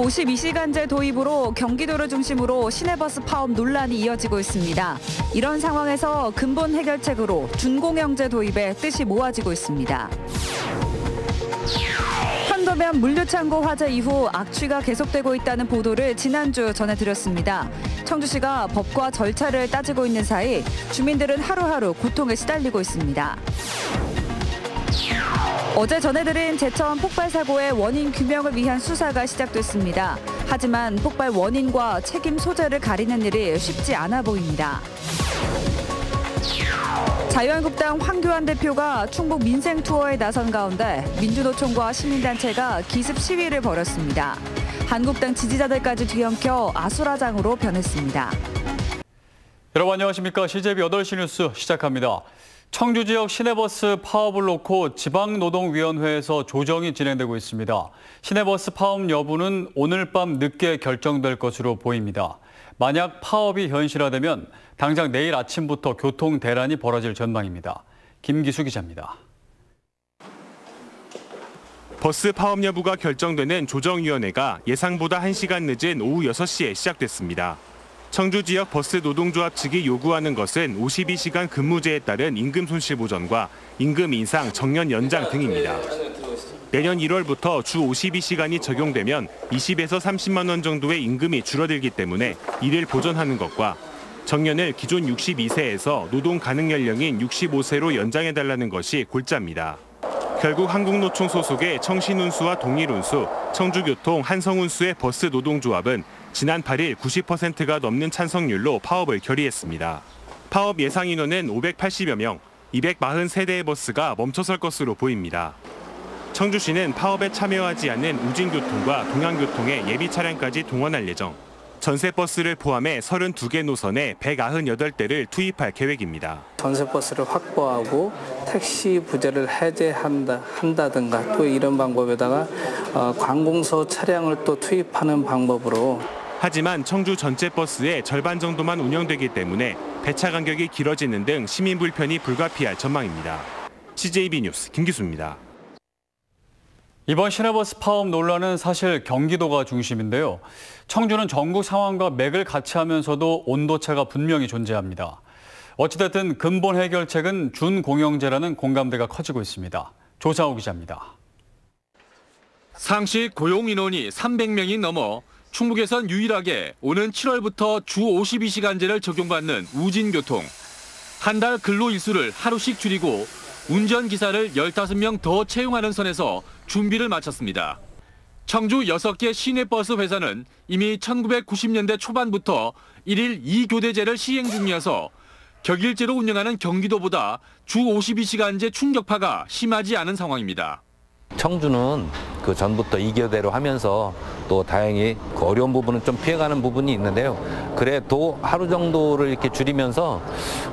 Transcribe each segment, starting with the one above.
52시간제 도입으로 경기도를 중심으로 시내버스 파업 논란이 이어지고 있습니다. 이런 상황에서 근본 해결책으로 준공영제 도입에 뜻이 모아지고 있습니다. 한도면 물류창고 화재 이후 악취가 계속되고 있다는 보도를 지난주 전해드렸습니다. 청주시가 법과 절차를 따지고 있는 사이 주민들은 하루하루 고통에 시달리고 있습니다. 어제 전해드린 제천 폭발 사고의 원인 규명을 위한 수사가 시작됐습니다. 하지만 폭발 원인과 책임 소재를 가리는 일이 쉽지 않아 보입니다. 자유한국당 황교안 대표가 충북 민생 투어에 나선 가운데 민주노총과 시민단체가 기습 시위를 벌였습니다. 한국당 지지자들까지 뒤엉켜 아수라장으로 변했습니다. 여러분 안녕하십니까? CJB 8시 뉴스 시작합니다. 청주 지역 시내버스 파업을 놓고 지방노동위원회에서 조정이 진행되고 있습니다. 시내버스 파업 여부는 오늘 밤 늦게 결정될 것으로 보입니다. 만약 파업이 현실화되면 당장 내일 아침부터 교통 대란이 벌어질 전망입니다. 김기수 기자입니다. 버스 파업 여부가 결정되는 조정위원회가 예상보다 1시간 늦은 오후 6시에 시작됐습니다. 청주 지역 버스 노동조합 측이 요구하는 것은 52시간 근무제에 따른 임금 손실 보전과 임금 인상, 정년 연장 등입니다. 내년 1월부터 주 52시간이 적용되면 20에서 30만 원 정도의 임금이 줄어들기 때문에 이를 보전하는 것과 정년을 기존 62세에서 노동 가능 연령인 65세로 연장해달라는 것이 골자입니다. 결국 한국노총 소속의 청신운수와 동일운수, 청주교통, 한성운수의 버스 노동조합은 지난 8일 90%가 넘는 찬성률로 파업을 결의했습니다. 파업 예상 인원은 580여 명, 243대의 버스가 멈춰설 것으로 보입니다. 청주시는 파업에 참여하지 않는 우진교통과 동양교통의 예비 차량까지 동원할 예정. 전세버스를 포함해 32개 노선에 198대를 투입할 계획입니다. 전세버스를 확보하고 택시 부재를 해제한다든가 또 이런 방법에다가 관공서 차량을 또 투입하는 방법으로. 하지만 청주 전체 버스의 절반 정도만 운영되기 때문에 배차 간격이 길어지는 등 시민 불편이 불가피할 전망입니다. CJB 뉴스 김기수입니다. 이번 시내버스 파업 논란은 사실 경기도가 중심인데요. 청주는 전국 상황과 맥을 같이 하면서도 온도차가 분명히 존재합니다. 어찌됐든 근본 해결책은 준공영제라는 공감대가 커지고 있습니다. 조상우 기자입니다. 상시 고용 인원이 300명이 넘어 충북에선 유일하게 오는 7월부터 주 52시간제를 적용받는 우진교통. 한 달 근로 일수를 하루씩 줄이고 운전기사를 15명 더 채용하는 선에서 준비를 마쳤습니다. 청주 6개 시내버스 회사는 이미 1990년대 초반부터 1일 2교대제를 시행 중이어서 격일제로 운영하는 경기도보다 주 52시간제 충격파가 심하지 않은 상황입니다. 청주는 그 전부터 2교대로 하면서 또 다행히 그 어려운 부분은 좀 피해가는 부분이 있는데요. 그래도 하루 정도를 이렇게 줄이면서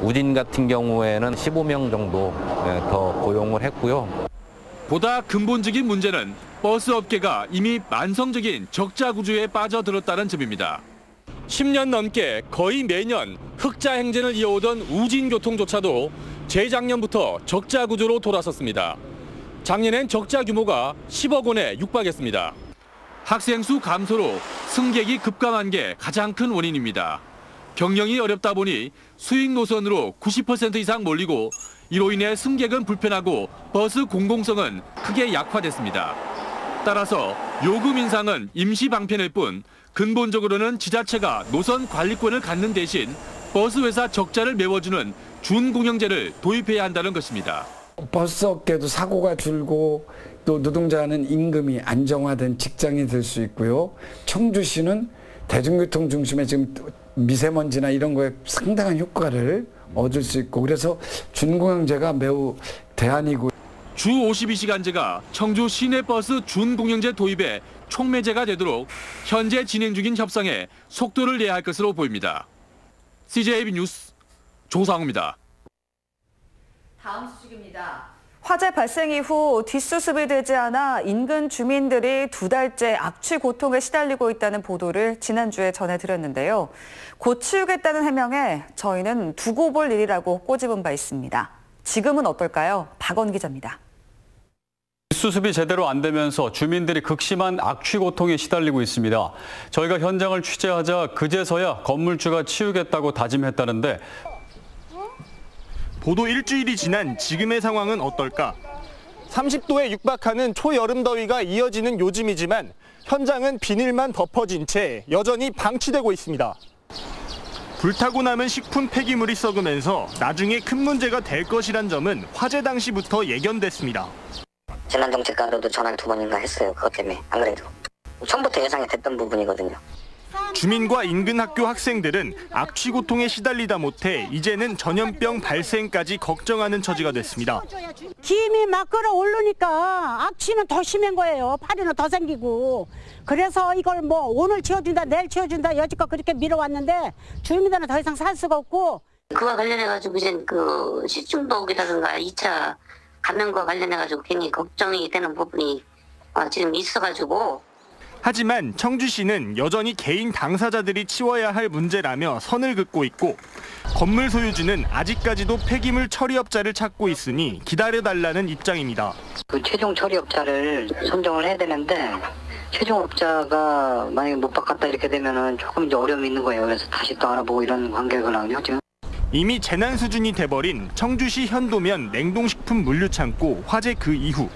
우진 같은 경우에는 15명 정도 더 고용을 했고요. 보다 근본적인 문제는 버스 업계가 이미 만성적인 적자 구조에 빠져들었다는 점입니다. 10년 넘게 거의 매년 흑자 행진을 이어오던 우진교통조차도 재작년부터 적자 구조로 돌아섰습니다. 작년엔 적자 규모가 10억 원에 육박했습니다. 학생 수 감소로 승객이 급감한 게 가장 큰 원인입니다. 경영이 어렵다 보니 수익 노선으로 90% 이상 몰리고 이로 인해 승객은 불편하고 버스 공공성은 크게 약화됐습니다. 따라서 요금 인상은 임시 방편일 뿐 근본적으로는 지자체가 노선 관리권을 갖는 대신 버스 회사 적자를 메워주는 준공영제를 도입해야 한다는 것입니다. 버스 업계도 사고가 줄고 또 노동자는 임금이 안정화된 직장이 될 수 있고요. 청주시는 대중교통 중심에 지금 미세먼지나 이런 거에 상당한 효과를 얻을 수 있고 그래서 준공영제가 매우 대안이고. 주 52시간제가 청주 시내버스 준공영제 도입에 촉매제가 되도록 현재 진행 중인 협상에 속도를 내야 할 것으로 보입니다. CJB 뉴스 조상우입니다. 다음 소식입니다. 화재 발생 이후 뒷수습이 되지 않아 인근 주민들이 2달째 악취 고통에 시달리고 있다는 보도를 지난주에 전해드렸는데요. 곧 치우겠다는 해명에 저희는 두고 볼 일이라고 꼬집은 바 있습니다. 지금은 어떨까요? 박원 기자입니다. 뒷수습이 제대로 안 되면서 주민들이 극심한 악취 고통에 시달리고 있습니다. 저희가 현장을 취재하자 그제서야 건물주가 치우겠다고 다짐했다는데 보도 일주일이 지난 지금의 상황은 어떨까? 30도에 육박하는 초여름 더위가 이어지는 요즘이지만 현장은 비닐만 덮어진 채 여전히 방치되고 있습니다. 불타고 남은 식품 폐기물이 썩으면서 나중에 큰 문제가 될 것이란 점은 화재 당시부터 예견됐습니다. 재난정책과로도 전화를 2번인가 했어요. 그것 때문에 안 그래도. 처음부터 예상이 됐던 부분이거든요. 주민과 인근 학교 학생들은 악취 고통에 시달리다 못해 이제는 전염병 발생까지 걱정하는 처지가 됐습니다. 김이 막 끌어오르니까 악취는 더 심한 거예요. 파리는 더 생기고. 그래서 이걸 뭐 오늘 치워준다 내일 치워준다 여지껏 그렇게 미뤄왔는데 주민들은 더 이상 살 수가 없고. 그와 관련해가지고 이제 그 식중독이라든가 2차 감염과 관련해가지고 굉장히 걱정이 되는 부분이 지금 있어가지고. 하지만 청주시는 여전히 개인 당사자들이 치워야 할 문제라며 선을 긋고 있고 건물 소유주는 아직까지도 폐기물 처리업자를 찾고 있으니 기다려달라는 입장입니다. 그 최종 처리업자를 선정을 해야 되는데 최종업자가 만약에 못 바꿨다 이렇게 되면은 조금 이제 어려움이 있는 거예요. 그래서 다시 또 알아보고 이런 관계거든요. 지금. 이미 재난 수준이 돼버린 청주시 현도면 냉동식품 물류창고 화재 그 이후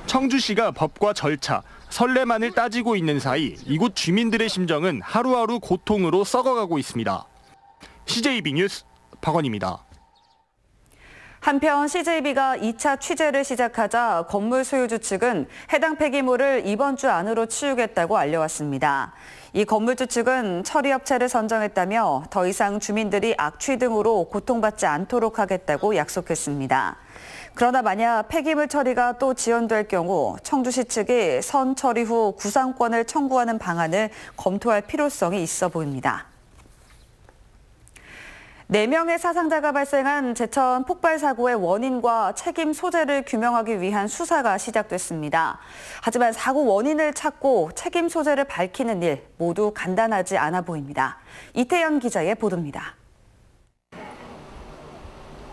청주시가 법과 절차, 선례만을 따지고 있는 사이 이곳 주민들의 심정은 하루하루 고통으로 썩어가고 있습니다. CJB 뉴스 박원입니다. 한편 CJB가 2차 취재를 시작하자 건물 소유주 측은 해당 폐기물을 이번 주 안으로 치우겠다고 알려왔습니다. 이 건물주 측은 처리업체를 선정했다며 더 이상 주민들이 악취 등으로 고통받지 않도록 하겠다고 약속했습니다. 그러나 만약 폐기물 처리가 또 지연될 경우 청주시 측이 선 처리 후 구상권을 청구하는 방안을 검토할 필요성이 있어 보입니다. 4명의 사상자가 발생한 제천 폭발 사고의 원인과 책임 소재를 규명하기 위한 수사가 시작됐습니다. 하지만 사고 원인을 찾고 책임 소재를 밝히는 일 모두 간단하지 않아 보입니다. 이태현 기자의 보도입니다.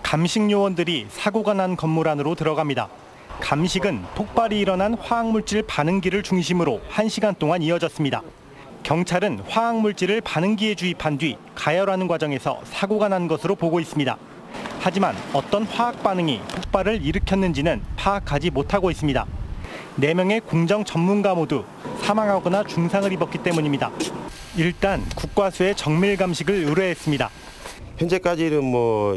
감식 요원들이 사고가 난 건물 안으로 들어갑니다. 감식은 폭발이 일어난 화학물질 반응기를 중심으로 1시간 동안 이어졌습니다. 경찰은 화학물질을 반응기에 주입한 뒤 가열하는 과정에서 사고가 난 것으로 보고 있습니다. 하지만 어떤 화학 반응이 폭발을 일으켰는지는 파악하지 못하고 있습니다. 4명의 공정 전문가 모두 사망하거나 중상을 입었기 때문입니다. 일단 국과수에 정밀 감식을 의뢰했습니다. 현재까지는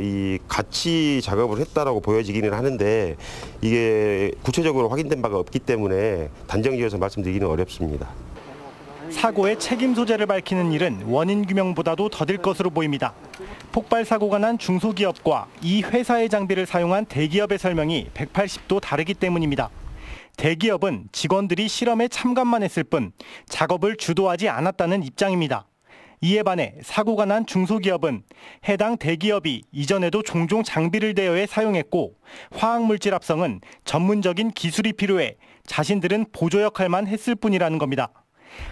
이 같이 작업을 했다라고 보여지기는 하는데 이게 구체적으로 확인된 바가 없기 때문에 단정지어서 말씀드리기는 어렵습니다. 사고의 책임 소재를 밝히는 일은 원인 규명보다도 더딜 것으로 보입니다. 폭발 사고가 난 중소기업과 이 회사의 장비를 사용한 대기업의 설명이 180도 다르기 때문입니다. 대기업은 직원들이 실험에 참관만 했을 뿐 작업을 주도하지 않았다는 입장입니다. 이에 반해 사고가 난 중소기업은 해당 대기업이 이전에도 종종 장비를 대여해 사용했고 화학물질 합성은 전문적인 기술이 필요해 자신들은 보조 역할만 했을 뿐이라는 겁니다.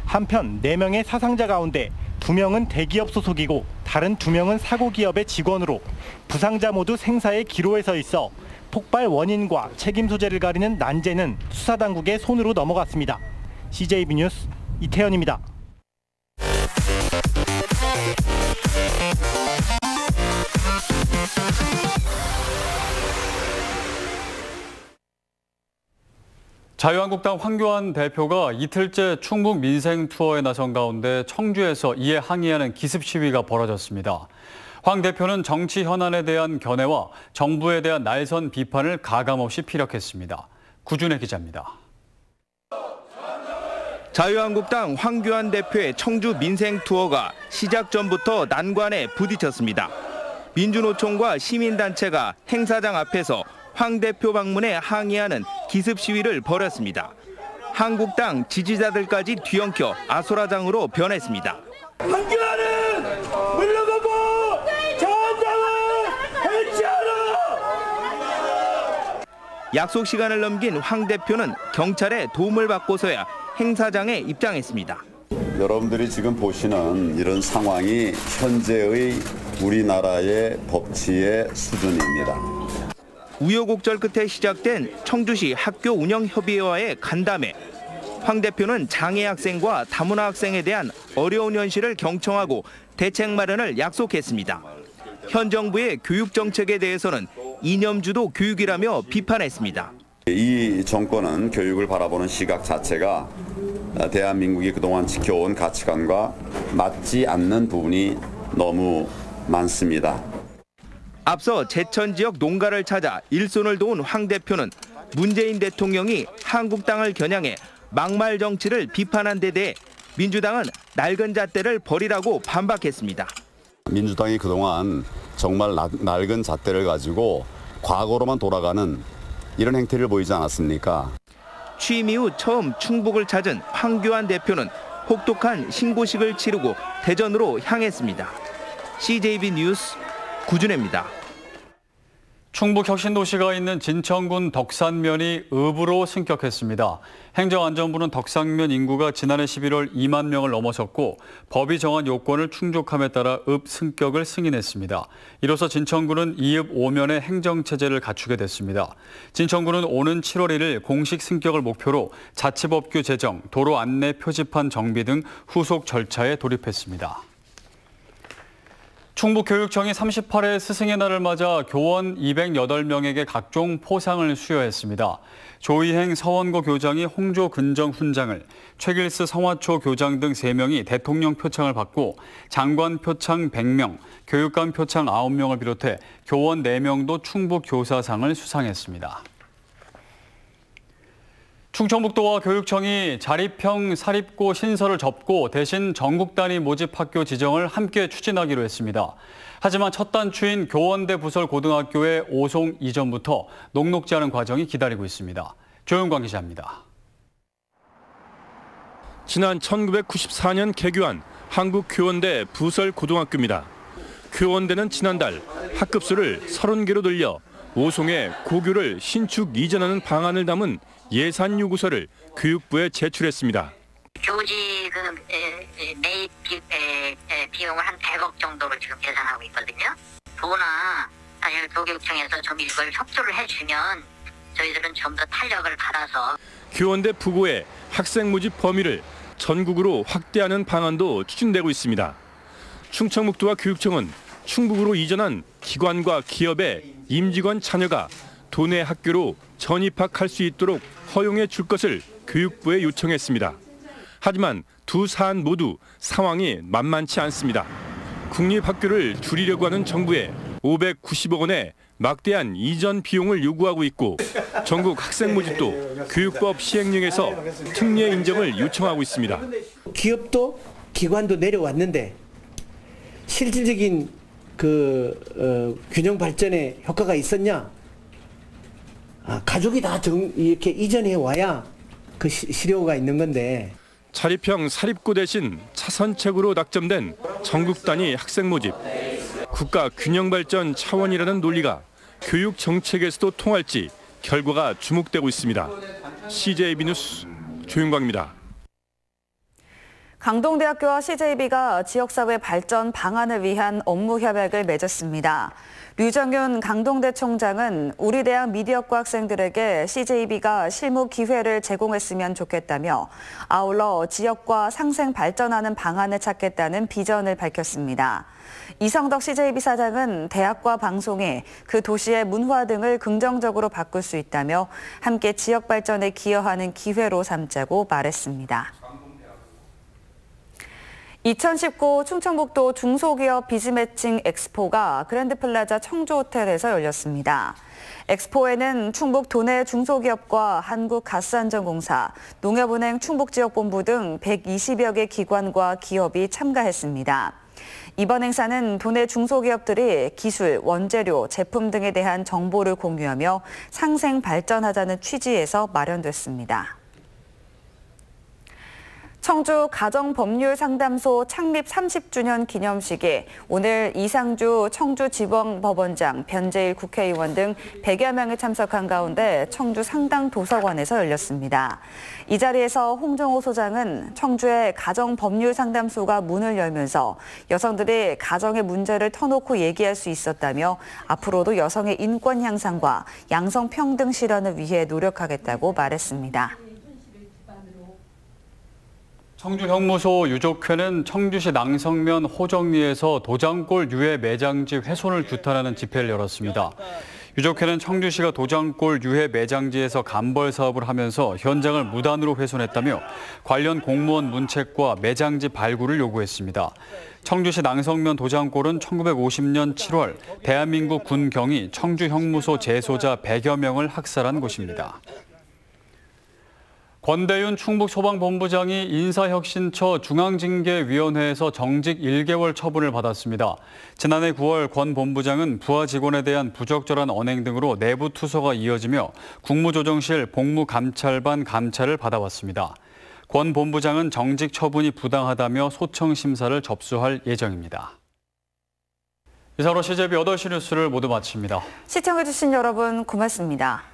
한편 4명의 사상자 가운데 2명은 대기업 소속이고 다른 2명은 사고기업의 직원으로 부상자 모두 생사의 기로에 서 있어 폭발 원인과 책임 소재를 가리는 난제는 수사당국의 손으로 넘어갔습니다. CJB 뉴스 이태현입니다. 자유한국당 황교안 대표가 이틀째 충북 민생 투어에 나선 가운데 청주에서 이에 항의하는 기습 시위가 벌어졌습니다. 황 대표는 정치 현안에 대한 견해와 정부에 대한 날선 비판을 가감없이 피력했습니다. 구준혜 기자입니다. 자유한국당 황교안 대표의 청주 민생 투어가 시작 전부터 난관에 부딪혔습니다. 민주노총과 시민단체가 행사장 앞에서 황 대표 방문에 항의하는 기습 시위를 벌였습니다. 한국당 지지자들까지 뒤엉켜 아수라장으로 변했습니다. 황교안은 물러가고 전당을 해체하라! 약속 시간을 넘긴 황 대표는 경찰의 도움을 받고서야 행사장에 입장했습니다. 여러분들이 지금 보시는 이런 상황이 현재의 우리나라의 법치의 수준입니다. 우여곡절 끝에 시작된 청주시 학교운영협의회와의 간담회. 황 대표는 장애 학생과 다문화 학생에 대한 어려운 현실을 경청하고 대책 마련을 약속했습니다. 현 정부의 교육 정책에 대해서는 이념주도 교육이라며 비판했습니다. 이 정권은 교육을 바라보는 시각 자체가 대한민국이 그동안 지켜온 가치관과 맞지 않는 부분이 너무 많습니다. 앞서 제천 지역 농가를 찾아 일손을 도운 황 대표는 문재인 대통령이 한국당을 겨냥해 막말 정치를 비판한 데 대해 민주당은 낡은 잣대를 버리라고 반박했습니다. 민주당이 그동안 정말 낡은 잣대를 가지고 과거로만 돌아가는 이런 행태를 보이지 않았습니까? 취임 이후 처음 충북을 찾은 황교안 대표는 혹독한 신고식을 치르고 대전으로 향했습니다. CJB 뉴스 구준혜입니다. 충북 혁신도시가 있는 진천군 덕산면이 읍으로 승격했습니다. 행정안전부는 덕산면 인구가 지난해 11월 2만 명을 넘어섰고 법이 정한 요건을 충족함에 따라 읍 승격을 승인했습니다. 이로써 진천군은 이읍 5면의 행정체제를 갖추게 됐습니다. 진천군은 오는 7월 1일 공식 승격을 목표로 자치법규 제정, 도로 안내 표지판 정비 등 후속 절차에 돌입했습니다. 충북교육청이 38회 스승의 날을 맞아 교원 208명에게 각종 포상을 수여했습니다. 조희행 서원고 교장이 홍조 근정 훈장을, 최길스 성화초 교장 등 3명이 대통령 표창을 받고 장관 표창 100명, 교육감 표창 9명을 비롯해 교원 4명도 충북교사상을 수상했습니다. 충청북도와 교육청이 자립형 사립고 신설을 접고 대신 전국 단위 모집 학교 지정을 함께 추진하기로 했습니다. 하지만 첫 단추인 교원대 부설 고등학교의 오송 이전부터 녹록지 않은 과정이 기다리고 있습니다. 조영광 기자입니다. 지난 1994년 개교한 한국교원대 부설 고등학교입니다. 교원대는 지난달 학급수를 30개로 늘려 오송에 고교를 신축 이전하는 방안을 담은 예산 요구서를 교육부에 제출했습니다. 교지 매입 비용을 한 100억 정도로 지금 계산하고 있거든요. 도나 사실 교육청에서 좀 이걸 협조를 해주면 저희들은 좀 더 탄력을 받아서 교원대 부고의 학생 모집 범위를 전국으로 확대하는 방안도 추진되고 있습니다. 충청북도와 교육청은 충북으로 이전한 기관과 기업의 임직원 자녀가 도내 학교로 전입학할 수 있도록 허용해 줄 것을 교육부에 요청했습니다. 하지만 두 사안 모두 상황이 만만치 않습니다. 국립학교를 줄이려고 하는 정부에 590억 원의 막대한 이전 비용을 요구하고 있고 전국 학생 모집도 교육법 시행령에서 특례 인정을 요청하고 있습니다. 기업도 기관도 내려왔는데 실질적인 균형 발전에 효과가 있었냐? 가족이 다 이렇게 이전해 와야 그 실효가 있는 건데. 자립형 사립고 대신 차선책으로 낙점된 전국 단위 학생 모집. 국가 균형 발전 차원이라는 논리가 교육 정책에서도 통할지 결과가 주목되고 있습니다. CJB 뉴스 조윤광입니다. 강동대학교와 CJB가 지역사회 발전 방안을 위한 업무 협약을 맺었습니다. 류정윤 강동대 총장은 우리 대학 미디어과 학생들에게 CJB가 실무 기회를 제공했으면 좋겠다며 아울러 지역과 상생 발전하는 방안을 찾겠다는 비전을 밝혔습니다. 이성덕 CJB 사장은 대학과 방송이 그 도시의 문화 등을 긍정적으로 바꿀 수 있다며 함께 지역 발전에 기여하는 기회로 삼자고 말했습니다. 2019 충청북도 중소기업 비즈매칭 엑스포가 그랜드플라자 청주호텔에서 열렸습니다. 엑스포에는 충북 도내 중소기업과 한국가스안전공사, 농협은행 충북지역본부 등 120여 개 기관과 기업이 참가했습니다. 이번 행사는 도내 중소기업들이 기술, 원재료, 제품 등에 대한 정보를 공유하며 상생 발전하자는 취지에서 마련됐습니다. 청주 가정법률상담소 창립 30주년 기념식이 오늘 이상주 청주지방법원장, 변재일 국회의원 등 100여 명이 참석한 가운데 청주 상당도서관에서 열렸습니다. 이 자리에서 홍정호 소장은 청주의 가정법률상담소가 문을 열면서 여성들이 가정의 문제를 터놓고 얘기할 수 있었다며 앞으로도 여성의 인권 향상과 양성평등 실현을 위해 노력하겠다고 말했습니다. 청주 형무소 유족회는 청주시 낭성면 호정리에서 도장골 유해 매장지 훼손을 규탄하는 집회를 열었습니다. 유족회는 청주시가 도장골 유해 매장지에서 감벌 사업을 하면서 현장을 무단으로 훼손했다며 관련 공무원 문책과 매장지 발굴을 요구했습니다. 청주시 낭성면 도장골은 1950년 7월 대한민국 군경이 청주 형무소 재소자 100여 명을 학살한 곳입니다. 권대윤 충북소방본부장이 인사혁신처 중앙징계위원회에서 정직 1개월 처분을 받았습니다. 지난해 9월 권 본부장은 부하 직원에 대한 부적절한 언행 등으로 내부 투서가 이어지며 국무조정실 복무감찰반 감찰을 받아왔습니다. 권 본부장은 정직 처분이 부당하다며 소청 심사를 접수할 예정입니다. 이상으로 CJB 8시 뉴스를 모두 마칩니다. 시청해주신 여러분 고맙습니다.